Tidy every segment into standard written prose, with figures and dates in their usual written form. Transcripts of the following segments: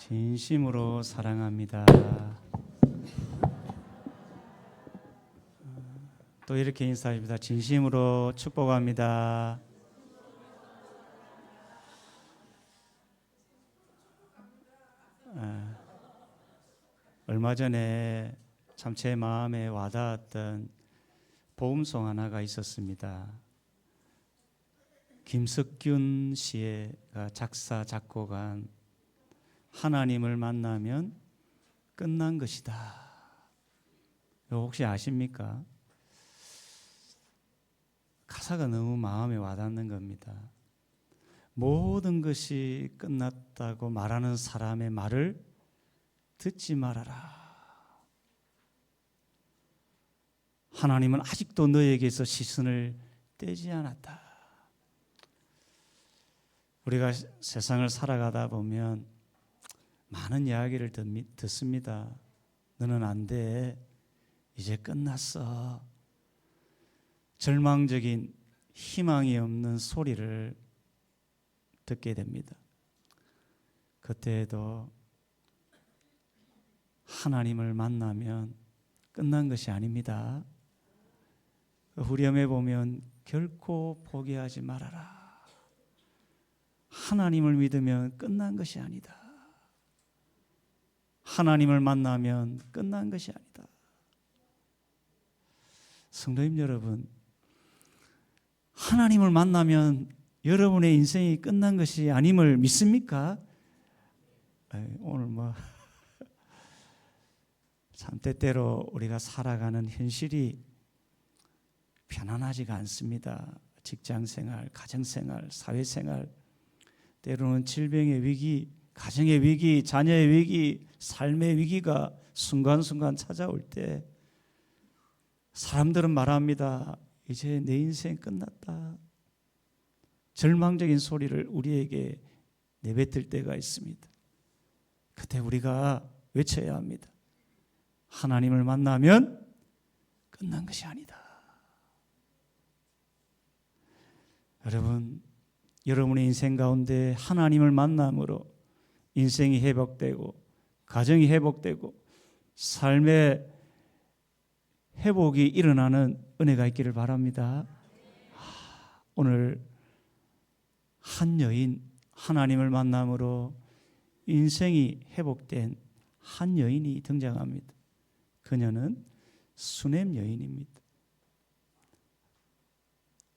진심으로 사랑합니다. 또 이렇게 인사합니다. 진심으로 축복합니다. 얼마 전에 참 제 마음에 와닿았던 복음송 하나가 있었습니다. 김석균 씨가 작사 작곡한 하나님을 만나면 끝난 것이다. 이거 혹시 아십니까? 가사가 너무 마음에 와닿는 겁니다. 모든 것이 끝났다고 말하는 사람의 말을 듣지 말아라. 하나님은 아직도 너에게서 시선을 떼지 않았다. 우리가 세상을 살아가다 보면 많은 이야기를 듣습니다. 너는 안 돼. 이제 끝났어. 절망적인 희망이 없는 소리를 듣게 됩니다. 그때에도 하나님을 만나면 끝난 것이 아닙니다. 후렴에 보면 결코 포기하지 말아라. 하나님을 믿으면 끝난 것이 아니다. 하나님을 만나면 끝난 것이 아니다. 성도님 여러분, 하나님을 만나면 여러분의 인생이 끝난 것이 아님을 믿습니까? 오늘 참 때때로 우리가 살아가는 현실이 편안하지가 않습니다. 직장생활, 가정생활, 사회생활, 때로는 질병의 위기, 가정의 위기, 자녀의 위기, 삶의 위기가 순간순간 찾아올 때 사람들은 말합니다. 이제 내 인생 끝났다. 절망적인 소리를 우리에게 내뱉을 때가 있습니다. 그때 우리가 외쳐야 합니다. 하나님을 만나면 끝난 것이 아니다. 여러분, 여러분의 인생 가운데 하나님을 만남으로 인생이 회복되고 가정이 회복되고 삶의 회복이 일어나는 은혜가 있기를 바랍니다. 오늘 한 여인, 하나님을 만남으로 인생이 회복된 한 여인이 등장합니다. 그녀는 수넴 여인입니다.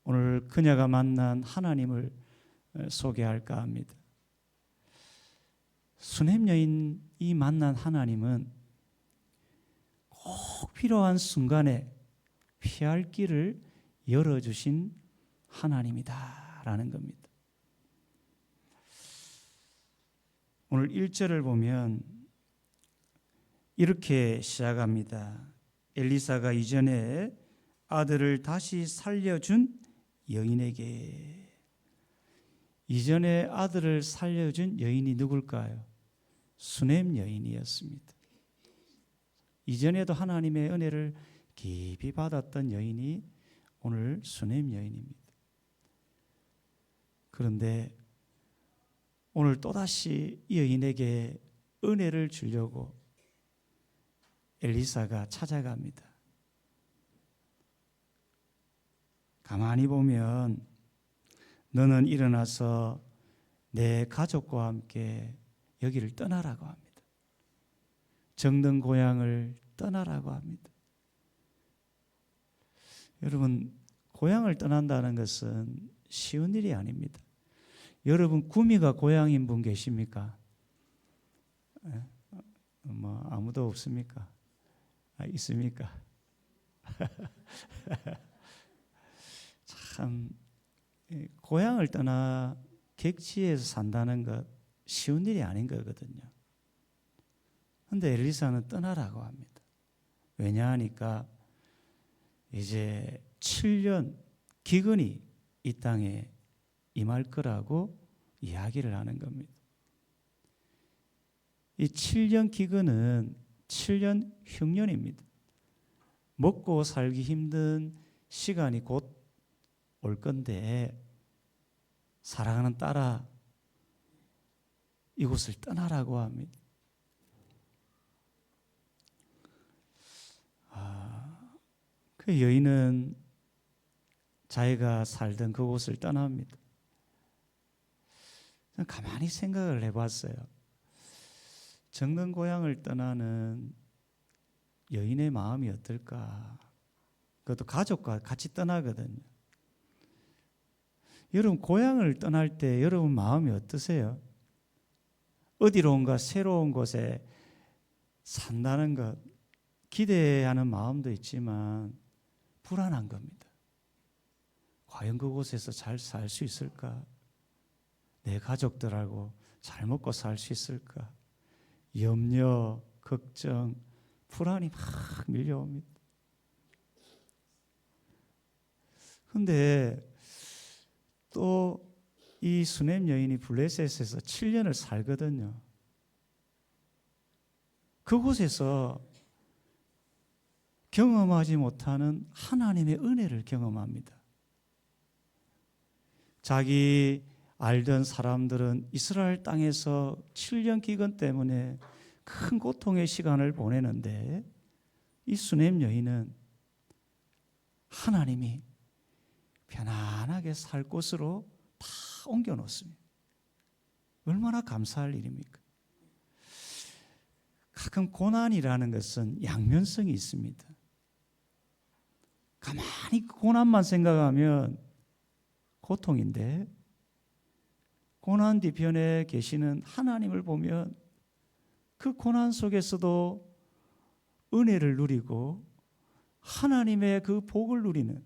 오늘 그녀가 만난 하나님을 소개할까 합니다. 수넴 여인이 만난 하나님은 꼭 필요한 순간에 피할 길을 열어주신 하나님이다라는 겁니다. 오늘 1절을 보면 이렇게 시작합니다. 엘리사가 이전에 아들을 다시 살려준 여인에게. 이전에 아들을 살려준 여인이 누굴까요? 수넴 여인이었습니다. 이전에도 하나님의 은혜를 깊이 받았던 여인이 오늘 수넴 여인입니다. 그런데 오늘 또다시 이 여인에게 은혜를 주려고 엘리사가 찾아갑니다. 가만히 보면 너는 일어나서 내 가족과 함께 여기를 떠나라고 합니다. 정든 고향을 떠나라고 합니다. 여러분, 고향을 떠난다는 것은 쉬운 일이 아닙니다. 여러분, 구미가 고향인 분 계십니까? 아무도 없습니까? 있습니까? 참 고향을 떠나 객지에서 산다는 것 쉬운 일이 아닌 거거든요. 그런데 엘리사는 떠나라고 합니다. 왜냐하니까 이제 7년 기근이 이 땅에 임할 거라고 이야기를 하는 겁니다. 이 7년 기근은 7년 흉년입니다. 먹고 살기 힘든 시간이 곧 올 건데 사랑하는 딸아 이곳을 떠나라고 합니다. 그 여인은 자기가 살던 그곳을 떠납니다. 가만히 생각을 해봤어요. 정든 고향을 떠나는 여인의 마음이 어떨까? 그것도 가족과 같이 떠나거든요. 여러분 고향을 떠날 때 여러분 마음이 어떠세요? 어디론가 새로운 곳에 산다는 것 기대하는 마음도 있지만 불안한 겁니다. 과연 그곳에서 잘 살 수 있을까? 내 가족들하고 잘 먹고 살 수 있을까? 염려, 걱정, 불안이 막 밀려옵니다. 그런데 또 이 수넴 여인이 블레셋에서 7년을 살거든요. 그곳에서 경험하지 못하는 하나님의 은혜를 경험합니다. 자기 알던 사람들은 이스라엘 땅에서 7년 기근 때문에 큰 고통의 시간을 보내는데 이 수넴 여인은 하나님이 편안하게 살 곳으로 다 옮겨 놓습니다. 얼마나 감사할 일입니까? 가끔 고난이라는 것은 양면성이 있습니다. 가만히 고난만 생각하면 고통인데 고난 뒤편에 계시는 하나님을 보면 그 고난 속에서도 은혜를 누리고 하나님의 그 복을 누리는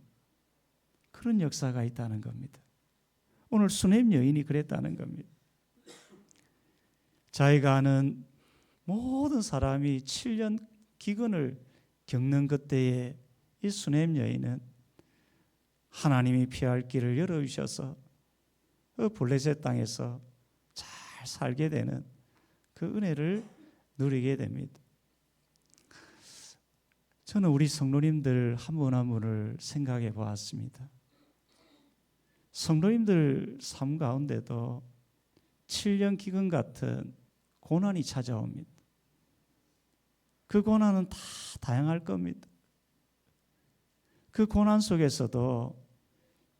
그런 역사가 있다는 겁니다. 오늘 수넴 여인이 그랬다는 겁니다. 자기가 아는 모든 사람이 7년 기근을 겪는 그때에 이 수넴 여인은 하나님이 피할 길을 열어주셔서 그 블레셋 땅에서 잘 살게 되는 그 은혜를 누리게 됩니다. 저는 우리 성도님들 한 분 한 분을 생각해 보았습니다. 성도님들 삶 가운데도 7년 기근 같은 고난이 찾아옵니다. 그 고난은 다 다양할 겁니다. 그 고난 속에서도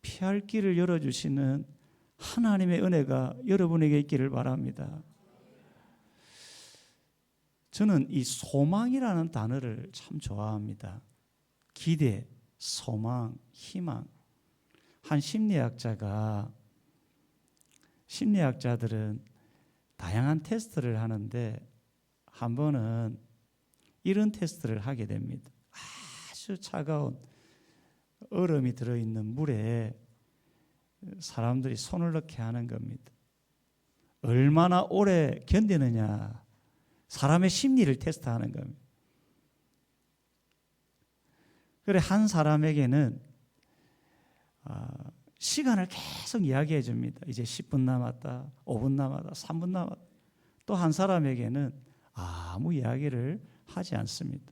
피할 길을 열어주시는 하나님의 은혜가 여러분에게 있기를 바랍니다. 저는 이 소망이라는 단어를 참 좋아합니다. 기대, 소망, 희망. 한 심리학자들은 다양한 테스트를 하는데 한 번은 이런 테스트를 하게 됩니다. 아주 차가운 얼음이 들어있는 물에 사람들이 손을 넣게 하는 겁니다. 얼마나 오래 견디느냐, 사람의 심리를 테스트하는 겁니다. 그래 한 사람에게는 시간을 계속 이야기해 줍니다. 이제 10분 남았다, 5분 남았다, 3분 남았다. 또 한 사람에게는 아무 이야기를 하지 않습니다.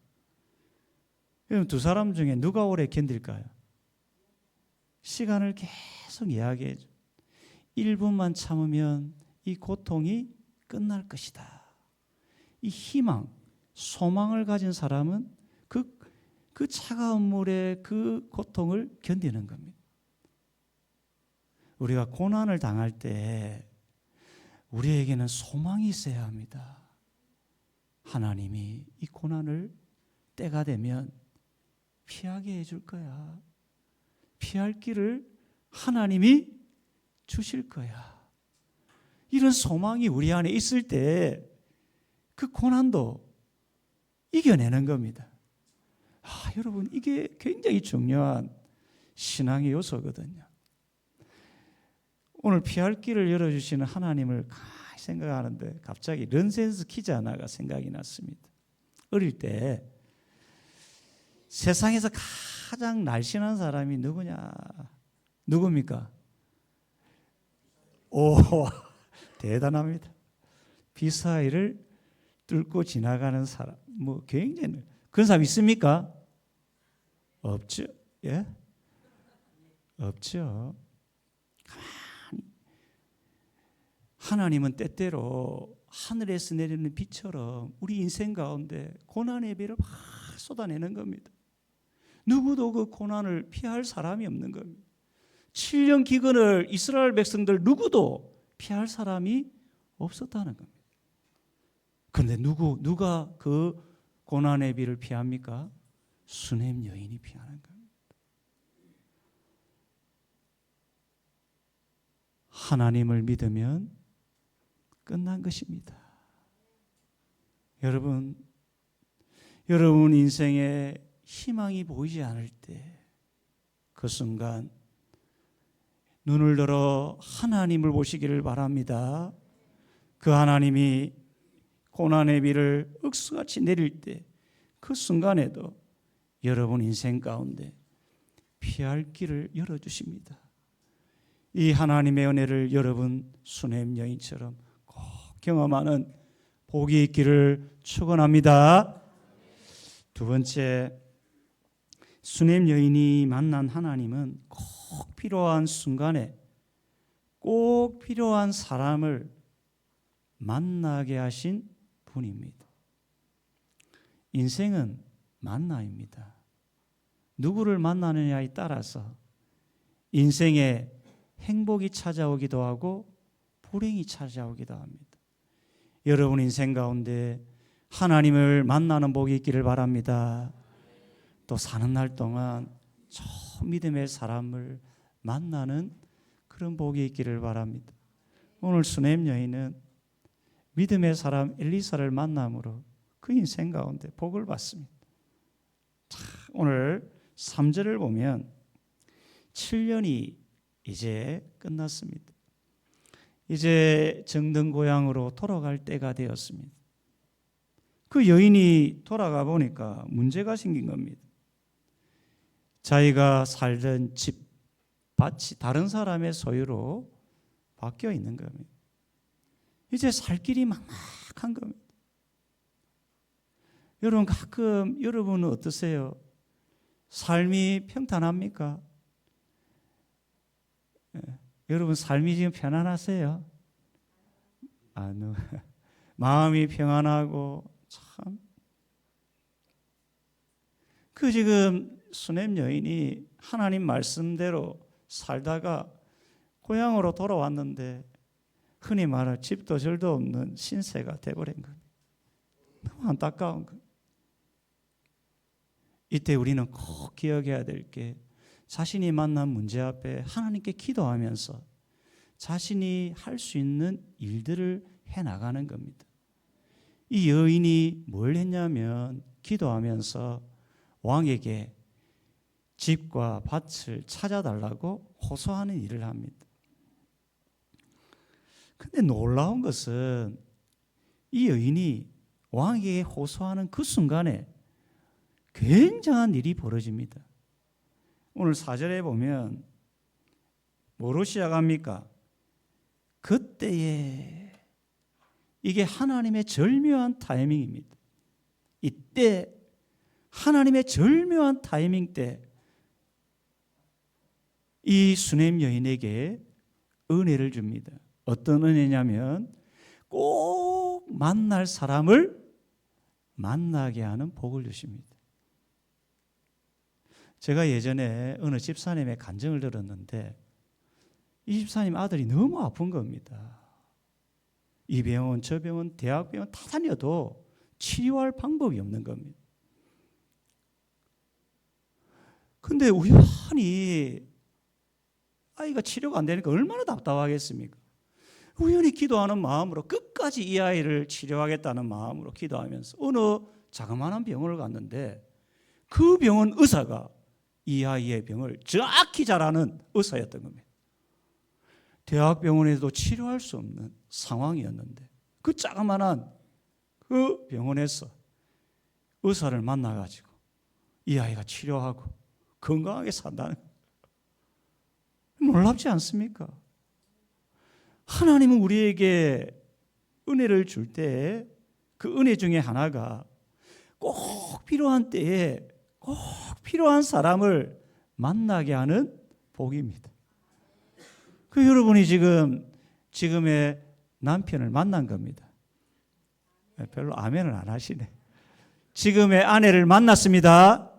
그럼 두 사람 중에 누가 오래 견딜까요? 시간을 계속 이야기해 줘. 1분만 참으면 이 고통이 끝날 것이다. 이 희망, 소망을 가진 사람은 그 차가운 물의 그 고통을 견디는 겁니다. 우리가 고난을 당할 때 우리에게는 소망이 있어야 합니다. 하나님이 이 고난을 때가 되면 피하게 해줄 거야. 피할 길을 하나님이 주실 거야. 이런 소망이 우리 안에 있을 때 그 고난도 이겨내는 겁니다. 여러분 이게 굉장히 중요한 신앙의 요소거든요. 오늘 피할 길을 열어주시는 하나님을 가만히 생각하는데 갑자기 런센스 퀴즈 하나가 생각이 났습니다. 어릴 때 세상에서 가장 날씬한 사람이 누굽니까? 오, 대단합니다. 비사이를 뚫고 지나가는 사람, 굉장히 그런 사람 있습니까? 없죠. 예? 없죠. 가만히 하나님은 때때로 하늘에서 내리는 비처럼 우리 인생 가운데 고난의 비를 막 쏟아내는 겁니다. 누구도 그 고난을 피할 사람이 없는 겁니다. 7년 기근을 이스라엘 백성들 누구도 피할 사람이 없었다는 겁니다. 그런데 누가 그 고난의 비를 피합니까? 수넴 여인이 피하는 겁니다. 하나님을 믿으면 끝난 것입니다. 여러분 인생에 희망이 보이지 않을 때 그 순간 눈을 들어 하나님을 보시기를 바랍니다. 그 하나님이 고난의 비를 억수같이 내릴 때 그 순간에도 여러분 인생 가운데 피할 길을 열어주십니다. 이 하나님의 은혜를 여러분 수넴 여인처럼 꼭 경험하는 복이 있기를 축원합니다. 두 번째, 수넴 여인이 만난 하나님은 꼭 필요한 순간에 꼭 필요한 사람을 만나게 하신 분입니다. 인생은 만남입니다. 누구를 만나느냐에 따라서 인생에 행복이 찾아오기도 하고 불행이 찾아오기도 합니다. 여러분 인생 가운데 하나님을 만나는 복이 있기를 바랍니다. 또 사는 날 동안 저 믿음의 사람을 만나는 그런 복이 있기를 바랍니다. 오늘 수넴 여인은 믿음의 사람 엘리사를 만남으로 그 인생 가운데 복을 받습니다. 오늘 3절을 보면 7년이 이제 끝났습니다. 이제 정든 고향으로 돌아갈 때가 되었습니다. 그 여인이 돌아가 보니까 문제가 생긴 겁니다. 자기가 살던 집, 밭이 다른 사람의 소유로 바뀌어 있는 겁니다. 이제 살 길이 막막한 겁니다. 여러분 가끔 여러분은 어떠세요? 삶이 평탄합니까? 여러분 삶이 지금 편안하세요? 마음이 평안하고 참. 그 지금 수넴 여인이 하나님 말씀대로 살다가 고향으로 돌아왔는데 흔히 말할 집도 절도 없는 신세가 돼버린 겁니다. 너무 안타까운 거예요. 이때 우리는 꼭 기억해야 될 게 자신이 만난 문제 앞에 하나님께 기도하면서 자신이 할 수 있는 일들을 해나가는 겁니다. 이 여인이 뭘 했냐면 기도하면서 왕에게 집과 밭을 찾아달라고 호소하는 일을 합니다. 근데 놀라운 것은 이 여인이 왕에게 호소하는 그 순간에 굉장한 일이 벌어집니다. 오늘 4절에 보면 뭐로 시작합니까? 그때에 이게 하나님의 절묘한 타이밍입니다. 이때 하나님의 절묘한 타이밍 때 이 수넴 여인에게 은혜를 줍니다. 어떤 은혜냐면 꼭 만날 사람을 만나게 하는 복을 주십니다. 제가 예전에 어느 집사님의 간증을 들었는데 이 집사님 아들이 너무 아픈 겁니다. 이 병원 저 병원 대학병원 다 다녀도 치료할 방법이 없는 겁니다. 근데 우연히 아이가 치료가 안 되니까 얼마나 답답하겠습니까? 우연히 기도하는 마음으로 끝까지 이 아이를 치료하겠다는 마음으로 기도하면서 어느 자그마한 병원을 갔는데 그 병원 의사가 이 아이의 병을 정확히 잘 아는 의사였던 겁니다. 대학병원에도 치료할 수 없는 상황이었는데 그 자그마한 그 병원에서 의사를 만나가지고 이 아이가 치료하고 건강하게 산다는 거예요. 놀랍지 않습니까? 하나님은 우리에게 은혜를 줄 때 그 은혜 중에 하나가 꼭 필요한 때에 꼭 필요한 사람을 만나게 하는 복입니다. 그 여러분이 지금의 남편을 만난 겁니다. 별로 아멘을 안 하시네. 지금의 아내를 만났습니다.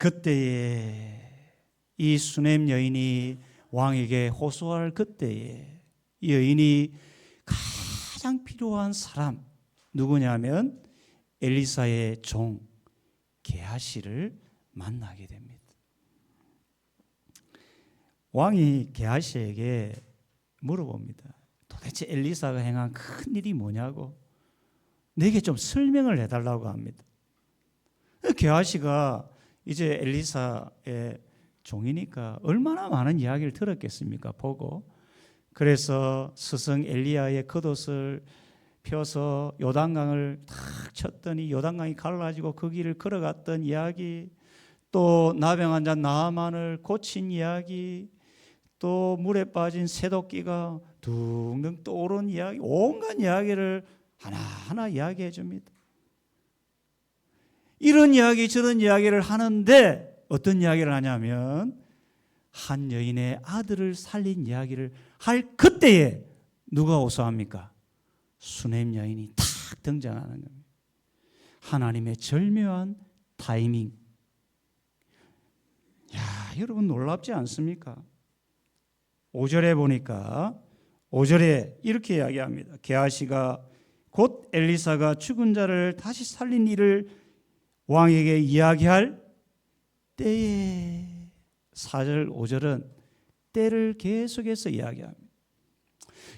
그때에 이 수넴 여인이 왕에게 호소할 그때에 이 여인이 가장 필요한 사람 누구냐면 엘리사의 종 게하시를 만나게 됩니다. 왕이 게하시에게 물어봅니다. 도대체 엘리사가 행한 큰 일이 뭐냐고 내게 좀 설명을 해달라고 합니다. 게하시가 이제 엘리사의 종이니까 얼마나 많은 이야기를 들었겠습니까? 보고 그래서 스승 엘리야의 겉옷을 펴서 요단강을 탁 쳤더니 요단강이 갈라지고 그 길을 걸어갔던 이야기, 또 나병 환자 나아만을 고친 이야기, 또 물에 빠진 새도끼가 둥둥 떠오른 이야기, 온갖 이야기를 하나하나 이야기해 줍니다. 이런 이야기 저런 이야기를 하는데 어떤 이야기를 하냐면 한 여인의 아들을 살린 이야기를 할 그때에 누가 호소합니까? 수넴 여인이 탁 등장하는 겁니다. 하나님의 절묘한 타이밍. 야, 여러분 놀랍지 않습니까? 5절에 보니까 5절에 이렇게 이야기합니다. 게하시가 곧 엘리사가 죽은 자를 다시 살린 일을 왕에게 이야기할 때에 4절 5절은 때를 계속해서 이야기합니다.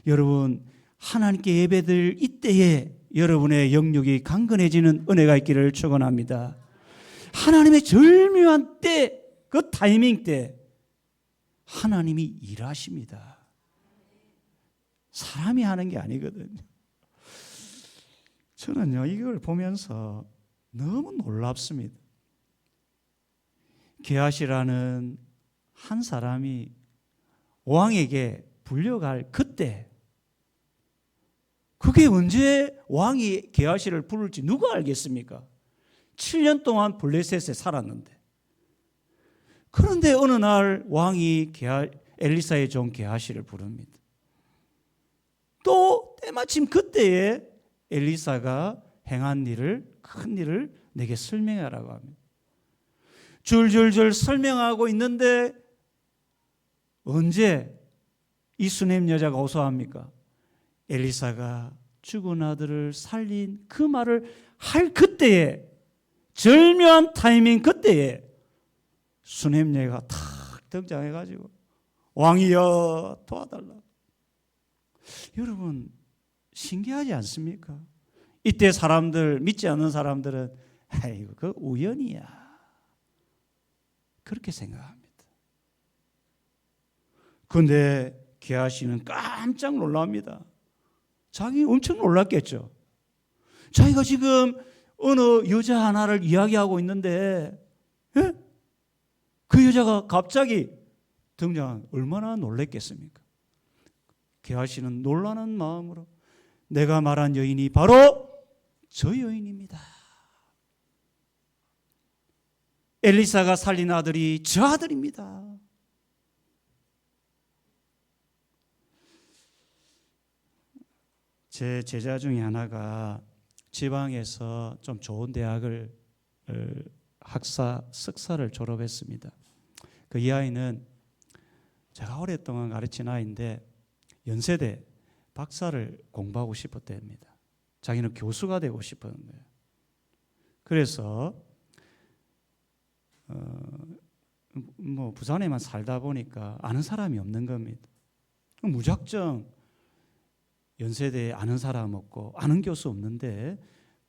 여러분 하나님께 예배드릴 이때에 여러분의 영육이 강건해지는 은혜가 있기를 축원합니다. 하나님의 절묘한 때, 그 타이밍 때 하나님이 일하십니다. 사람이 하는 게 아니거든요. 저는요 이걸 보면서 너무 놀랍습니다. 게하시라는 한 사람이 왕에게 불려갈 그때, 그게 언제 왕이 게하시를 부를지 누가 알겠습니까? 7년 동안 블레셋에 살았는데. 그런데 어느 날 왕이 엘리사의 종 게하시를 부릅니다. 또 때마침 그때에 엘리사가 행한 일을, 큰 일을 내게 설명하라고 합니다. 줄줄줄 설명하고 있는데 언제 이 수넴 여자가 호소합니까? 엘리사가 죽은 아들을 살린 그 말을 할 그때에, 절묘한 타이밍 그때에 수넴 여자가 탁 등장해가지고 왕이여 도와달라. 여러분 신기하지 않습니까? 이때 사람들, 믿지 않는 사람들은 아이고 그 우연이야 그렇게 생각합니다. 그런데 게하시는 깜짝 놀랍니다. 자기 엄청 놀랐겠죠. 자기가 지금 어느 여자 하나를 이야기하고 있는데 그 여자가 갑자기 등장, 얼마나 놀랬겠습니까? 게하시는 놀라는 마음으로 내가 말한 여인이 바로 저 여인입니다. 엘리사가 살린 아들이 저 아들입니다. 제 제자 중에 하나가 지방에서 좀 좋은 대학을 학사, 석사를 졸업했습니다. 그 이 아이는 제가 오랫동안 가르친 아이인데 연세대 박사를 공부하고 싶었답니다. 자기는 교수가 되고 싶었는 거예요. 그래서 부산에만 살다 보니까 아는 사람이 없는 겁니다. 무작정 연세대에 아는 사람 없고 아는 교수 없는데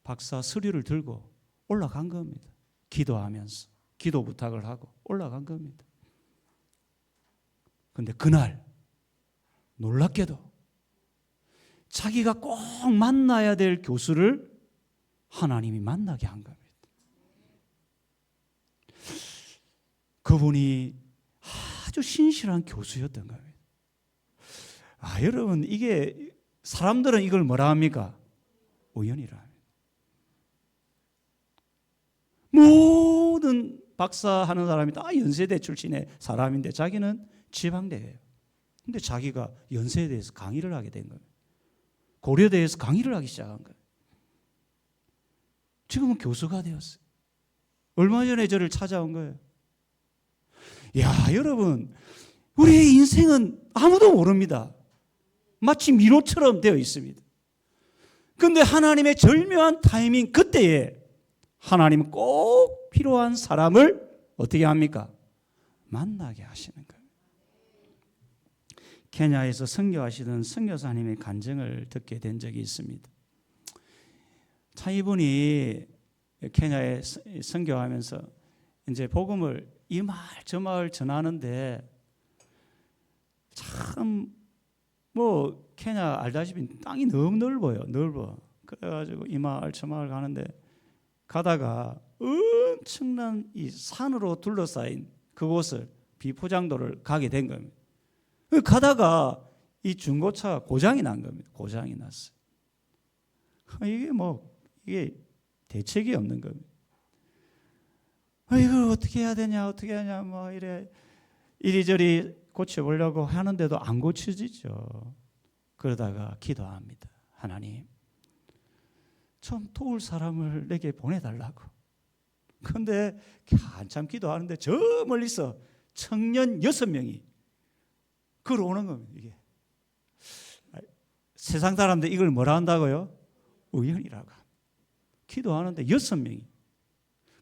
박사 서류를 들고 올라간 겁니다. 기도하면서 기도 부탁을 하고 올라간 겁니다. 그런데 그날 놀랍게도 자기가 꼭 만나야 될 교수를 하나님이 만나게 한 겁니다. 그분이 아주 신실한 교수였던 겁니다. 여러분 이게 사람들은 이걸 뭐라 합니까? 우연이라 합니다. 모든 박사하는 사람이 다 연세대 출신의 사람인데 자기는 지방대예요. 근데 자기가 연세대에서 강의를 하게 된 거예요. 고려대에서 강의를 하기 시작한 거예요. 지금은 교수가 되었어요. 얼마 전에 저를 찾아온 거예요. 야, 여러분, 우리의 인생은 아무도 모릅니다. 마치 미로처럼 되어 있습니다. 그런데 하나님의 절묘한 타이밍, 그때에 하나님은 꼭 필요한 사람을 어떻게 합니까? 만나게 하시는 거예요. 케냐에서 선교하시던 선교사님의 간증을 듣게 된 적이 있습니다. 참 이분이 케냐에 선교하면서 이제 복음을 이 마을 저 마을 전하는데 참 뭐 케냐 알다시피 땅이 너무 넓어요. 넓어. 그래가지고 이 마을 저 마을 가는데 가다가 엄청난 이 산으로 둘러싸인 그곳을 비포장도를 가게 된 겁니다. 가다가 이 중고차가 고장이 난 겁니다. 고장이 났어요. 이게 대책이 없는 겁니다. 이걸 어떻게 해야 되냐, 어떻게 하냐, 뭐 이리저리 고쳐보려고 하는데도 안 고쳐지죠. 그러다가 기도합니다. 하나님, 좀 도울 사람을 내게 보내달라고. 그런데 한참 기도하는데 저 멀리서 청년 6명이 걸어오는 겁니다. 이게 세상 사람들 이걸 뭐라 한다고요? 우연이라고. 기도하는데 6명이.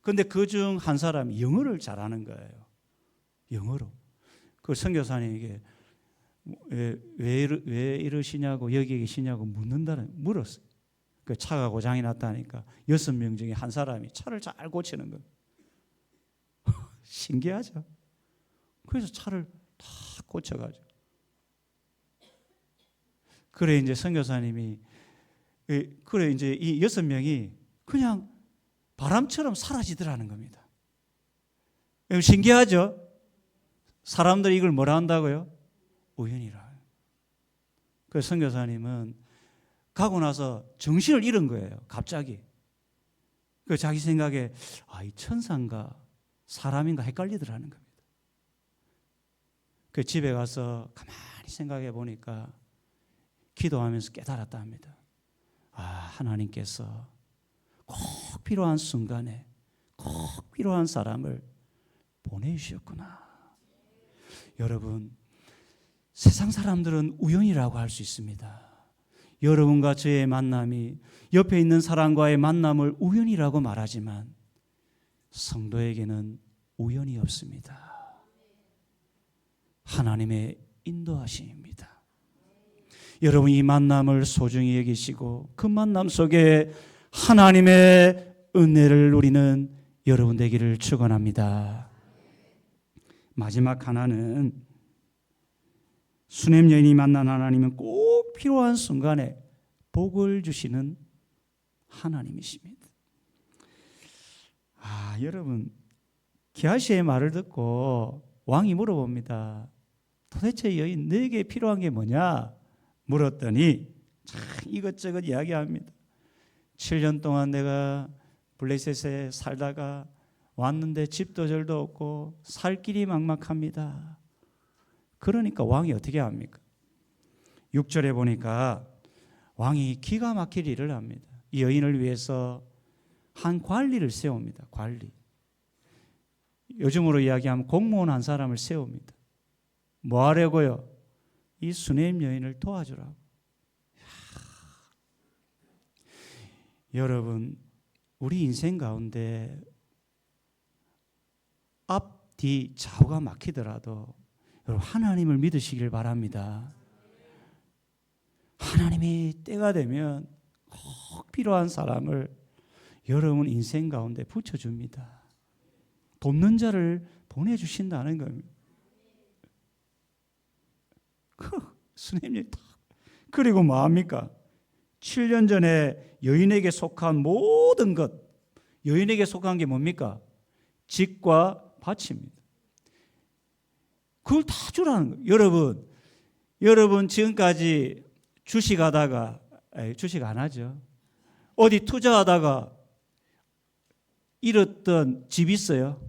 그런데 그중 한 사람이 영어를 잘하는 거예요. 영어로. 그 선교사님에게 왜 이러시냐고, 여기 계시냐고 물었어요. 그 차가 고장이 났다니까 6명 중에 한 사람이 차를 잘 고치는 거예요. 신기하죠? 그래서 차를 다 고쳐가지고. 그래 이제 선교사님이 그래 이제 이 6명이 그냥 바람처럼 사라지더라는 겁니다. 신기하죠? 사람들이 이걸 뭐라 한다고요? 우연이라. 그 선교사님은 가고 나서 정신을 잃은 거예요. 갑자기. 그 자기 생각에 이 천사인가 사람인가 헷갈리더라는 겁니다. 그 집에 가서 가만히 생각해 보니까 기도하면서 깨달았다 합니다. 하나님께서 꼭 필요한 순간에 꼭 필요한 사람을 보내주셨구나. 여러분, 세상 사람들은 우연이라고 할 수 있습니다. 여러분과 저의 만남이 옆에 있는 사람과의 만남을 우연이라고 말하지만 성도에게는 우연이 없습니다. 하나님의 인도하심입니다. 여러분, 이 만남을 소중히 여기시고 그 만남 속에 하나님의 은혜를 누리는 여러분 되기를 축원합니다. 마지막 하나는 수냄 여인이 만난 하나님은 꼭 필요한 순간에 복을 주시는 하나님이십니다. 여러분, 게하시의 말을 듣고 왕이 물어봅니다. 도대체 여인 너에게 필요한 게 뭐냐? 물었더니 참 이것저것 이야기합니다. 7년 동안 내가 블레셋에 살다가 왔는데 집도 절도 없고 살 길이 막막합니다. 그러니까 왕이 어떻게 합니까? 6절에 보니까 왕이 기가 막힐 일을 합니다. 이 여인을 위해서 한 관리를 세웁니다. 관리. 요즘으로 이야기하면 공무원 한 사람을 세웁니다. 뭐 하려고요? 이 수냄 여인을 도와주라고. 여러분, 우리 인생 가운데 앞, 뒤, 좌우가 막히더라도 여러분 하나님을 믿으시길 바랍니다. 하나님이 때가 되면 꼭 필요한 사람을 여러분 인생 가운데 붙여줍니다. 돕는 자를 보내주신다는 겁니다. 수님이 그리고 뭐합니까? 7년 전에 여인에게 속한 모든 것, 여인에게 속한 게 뭡니까? 집과 밭입니다. 그걸 다 주라는 거예요. 여러분 지금까지 주식하다가 주식 안 하죠. 어디 투자하다가 잃었던 집 있어요?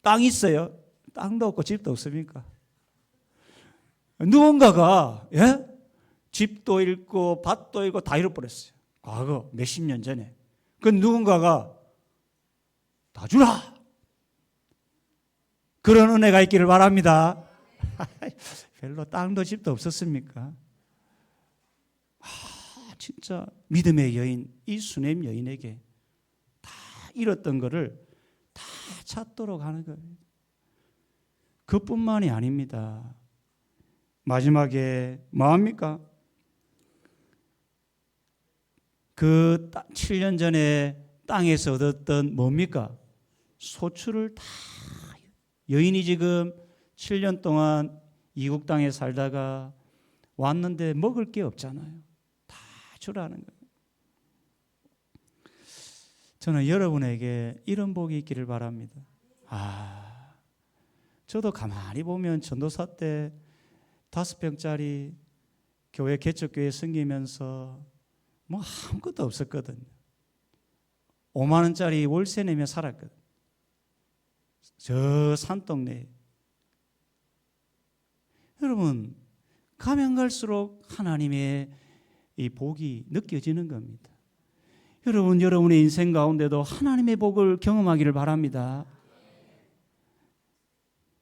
땅 있어요? 땅도 없고 집도 없습니까? 누군가가 집도 잃고 밭도 잃고 다 잃어버렸어요. 과거 몇십 년 전에. 그 누군가가 다 주라. 그런 은혜가 있기를 바랍니다. 별로 땅도 집도 없었습니까? 진짜 믿음의 여인, 이 수넴 여인에게 다 잃었던 거를 다 찾도록 하는 거예요. 그뿐만이 아닙니다. 마지막에 뭐합니까? 그 7년 전에 땅에서 얻었던 뭡니까? 소출을 다, 여인이 지금 7년 동안 이국 땅에 살다가 왔는데 먹을 게 없잖아요. 다 주라는 거예요. 저는 여러분에게 이런 복이 있기를 바랍니다. 저도 가만히 보면 전도사 때 5평짜리 교회 개척교회 섬기면서 뭐 아무것도 없었거든요. 5만 원짜리 월세 내며 살았거든요. 저 산동네에. 여러분, 가면 갈수록 하나님의 이 복이 느껴지는 겁니다. 여러분의 인생 가운데도 하나님의 복을 경험하기를 바랍니다.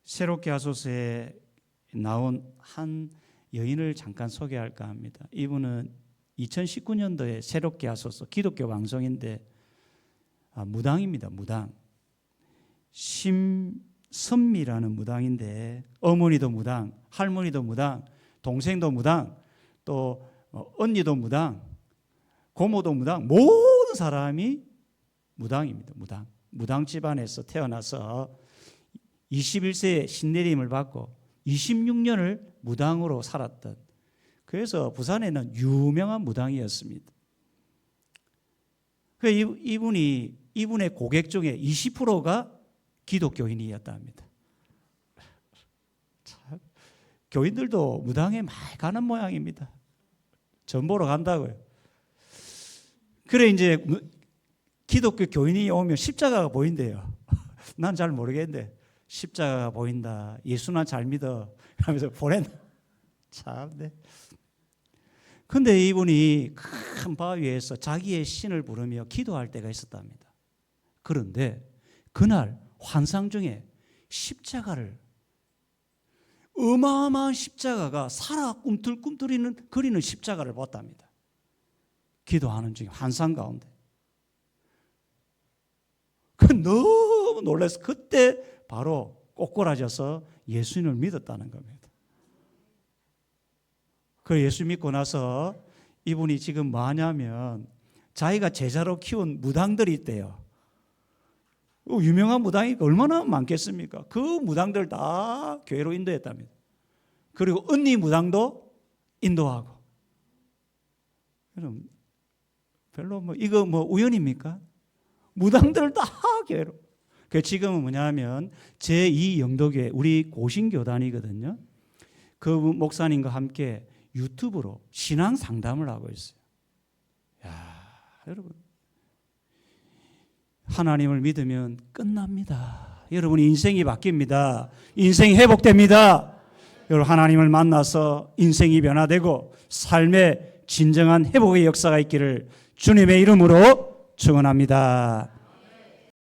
새롭게 하소서에 나온 한 여인을 잠깐 소개할까 합니다. 이분은 2019년도에 새롭게 하소서 기독교 방송인데 무당입니다. 무당. 심선미라는 무당인데 어머니도 무당, 할머니도 무당, 동생도 무당, 또 언니도 무당, 고모도 무당, 모든 사람이 무당입니다. 무당 집안에서 태어나서 21세에 신내림을 받고 26년을 무당으로 살았던, 그래서 부산에는 유명한 무당이었습니다. 이분의 고객 중에 20%가 기독교인이었다 합니다. 참, 교인들도 무당에 많이 가는 모양입니다. 전 보러 간다고요. 그래 이제 기독교 교인이 오면 십자가가 보인대요. 난 잘 모르겠는데 십자가가 보인다. 예수 난 잘 믿어. 하면서 보낸다. 참네. 근데 이분이 큰 바위에서 자기의 신을 부르며 기도할 때가 있었답니다. 그런데 그날 환상 중에 십자가를, 어마어마한 십자가가 살아 꿈틀꿈틀거리는 십자가를 봤답니다. 기도하는 중에 환상 가운데. 너무 놀라서 그때 바로 꼬꾸라져서 예수님을 믿었다는 겁니다. 그 예수 믿고 나서 이분이 지금 뭐 하냐면 자기가 제자로 키운 무당들이 있대요. 유명한 무당이 얼마나 많겠습니까? 그 무당들 다 교회로 인도했답니다. 그리고 언니 무당도 인도하고. 여러분, 별로 이거 우연입니까? 무당들 다 교회로. 그 지금은 뭐냐면 제2영도교회, 우리 고신교단이거든요. 그 목사님과 함께 유튜브로 신앙 상담을 하고 있어요. 여러분, 하나님을 믿으면 끝납니다. 여러분, 인생이 바뀝니다. 인생이 회복됩니다. 여러분, 하나님을 만나서 인생이 변화되고 삶의 진정한 회복의 역사가 있기를 주님의 이름으로 축원합니다.